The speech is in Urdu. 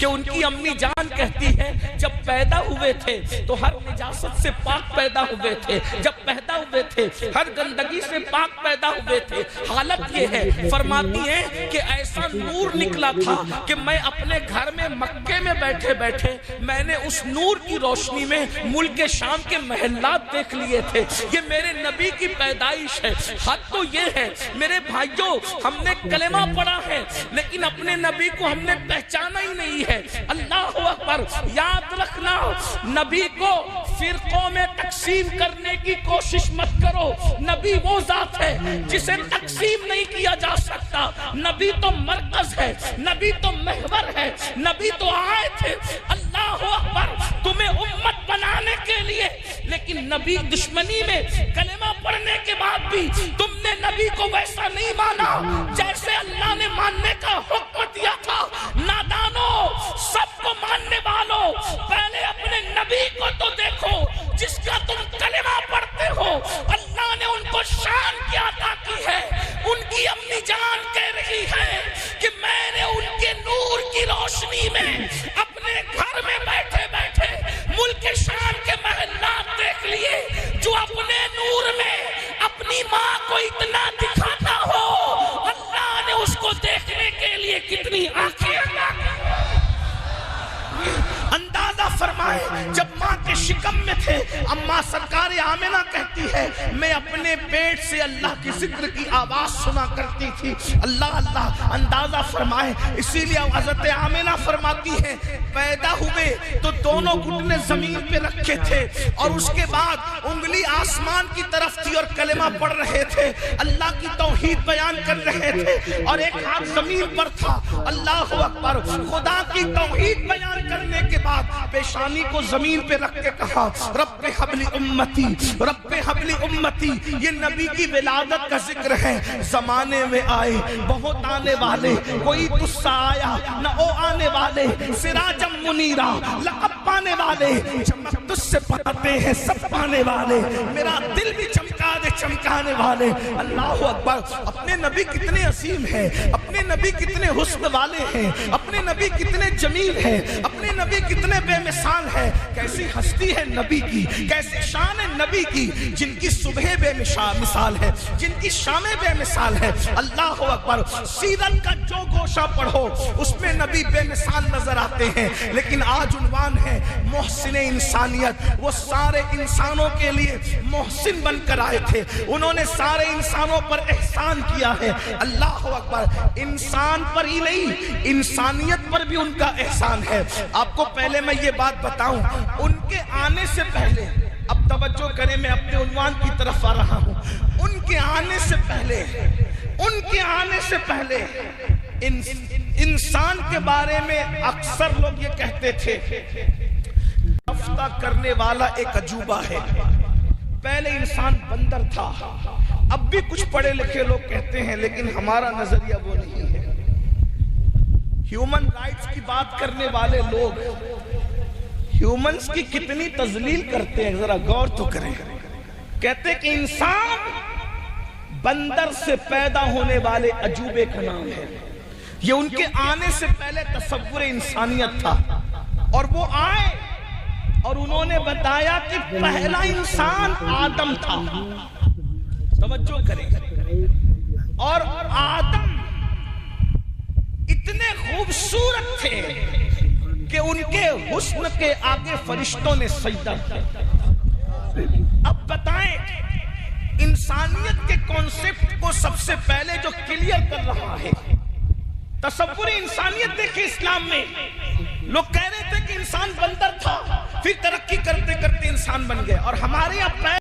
کہ ان کی امی جان کہتی ہے جب پیدا ہوئے تھے تو ہر نجاست سے پاک پیدا ہوئے تھے، جب پیدا ہوئے تھے ہر گندگی سے پاک پیدا ہوئے تھے۔ حالت یہ ہے، فرماتی ہیں کہ ایسا نور نکلا تھا کہ میں اپنے گھر میں مکے میں بیٹھے بیٹھے میں نے اس نور کی روشنی میں ملک شام کے محلات دیکھ لیے تھے۔ یہ میرے نبی کی پیدائش ہے۔ حد تو یہ ہے میرے بھائیوں، ہم نے کلمہ پڑھا ہے لیکن اپنے نبی کو ہم نے پہچانا ہی نہیں ہے۔ اللہ اکبر! یاد رکھنا، نبی کو فرقوں میں تقسیم کرنے کی کوشش مت کرو۔ نبی وہ ذات ہے جسے تقسیم نہیں کیا جا سکتا۔ نبی تو مرکز ہے، نبی تو محور ہے، نبی تو آئے تھے اللہ اکبر تمہیں امت بنانے کے لیے، لیکن نبی دشمنی میں کلمہ پڑھنے کے بعد بھی تم نے نبی کو ویسا نہیں مانا جیسے اللہ نے ماننے کا حکم دیا تھا۔ نادانو، سب کو ماننے والوں، پہلے اپنے نبی کو تو دیکھو جس کا تم کلمہ پڑھتے ہو۔ اللہ نے ان کو شان کیا عطا کی ہے۔ ان کی امی جان کہہ رہی ہے کہ میں نے ان کے نور کی روشنی میں اپنے گھر میں بیٹھے بیٹھے ملک شام کے محلات دیکھ لیے۔ جو اپنے نور میں اپنی ماں کو اتنا دکھاتا ہو، اللہ نے اس کو دیکھنے کے لیے کتنی آنکھیں اندازہ فرمائے۔ جب ماں کے شکم میں تھے، اماں سرکار آمنہ کہتی ہے میں اپنے پیٹ سے اللہ کی ذکر کی آواز سنا کرتی تھی۔ اللہ اللہ، اندازہ فرمائے۔ اسی لیے حضرت آمنہ فرماتی ہے پیدا ہوئے تو دونوں گھٹنے زمین پہ رکھے تھے اور اس کے بعد انگلی آسمان کی طرف تھی اور کلمہ پڑھ رہے تھے، اللہ کی توحید بیان کر رہے تھے، اور ایک ہاتھ زمین پر تھا۔ اللہ اکبر! خدا کی توحید بیان کرنے کے بعد پیشانی کو زمین پہ رکھ کے کہا رب حبلی امتی، رب حبلی امتی۔ یہ نبی کی ولادت کا ذکر ہے۔ زمانے میں آئے بہت آنے والے، کوئی تجھ آیا نہ او آنے والے، سراجم منیرا لقب پانے والے، چمک تجھ سے پاتے ہیں سب پانے والے، میرا دل بھی چمکا دے چمکانے والے۔ اللہ اکبر! اپنے نبی کتنے عظیم ہیں، اپنے نبی کتنے حسن والے ہیں، اپنے نبی کتنے جمیل ہیں، اپنے نبی کتنے بے مثال ہے۔ کیسی ہستی ہے نبی کی، کیسی شان ہے نبی کی، جن کی صبح بے مثال ہے، جن کی شام بے مثال ہے۔ اللہ اکبر! سیرت کا جو گوشہ پڑھو اس میں نبی بے مثال نظر آتے ہیں، لیکن آج عنوان ہے محسن انسانیت۔ وہ سارے انسانوں کے لیے محسن بن کر آئے تھے، انہوں نے سارے انسانوں پر احسان کیا ہے۔ اللہ اکبر! انسان پر ہی نہیں، انسانیت پر بھی ان کا احسان ہے۔ آپ کو پہلے میں یہ بات بتاؤں، ان کے آنے سے پہلے، اب توجہ کریں میں اپنے عنوان کی طرف آ رہا ہوں، ان کے آنے سے پہلے، ان کے آنے سے پہلے انسان کے بارے میں اکثر لوگ یہ کہتے تھے رفتہ کرنے والا ایک عجوبہ ہے۔ پہلے انسان بندر تھا، اب بھی کچھ پڑھے لکھے لوگ کہتے ہیں لیکن ہمارا نظریہ وہ نہیں ہے۔ ہیومن رائٹس کی بات کرنے والے لوگ ہیومنز کی کتنی تذلیل کرتے ہیں، ذرا غور تو کریں۔ کہتے کہ انسان بندر سے پیدا ہونے والے عجوبے کا نام ہے۔ یہ ان کے آنے سے پہلے تصور انسانیت تھا، اور وہ آئے اور انہوں نے بتایا کہ پہلا انسان آدم تھا۔ توجہ کریں، اور آدم اتنے خوبصورت تھے کہ ان کے حسن کے آگے فرشتوں نے سجدہ کیا۔ اب بتائیں، انسانیت کے کانسیپٹ کو سب سے پہلے جو کلیئر کر رہا ہے، تصور انسانیت دیکھیں اسلام میں، لوگ کہہ رہے تھے کہ انسان بندر تھا، پھر ترقی کرتے کرتے انسان بن گئے، اور ہمارے یہاں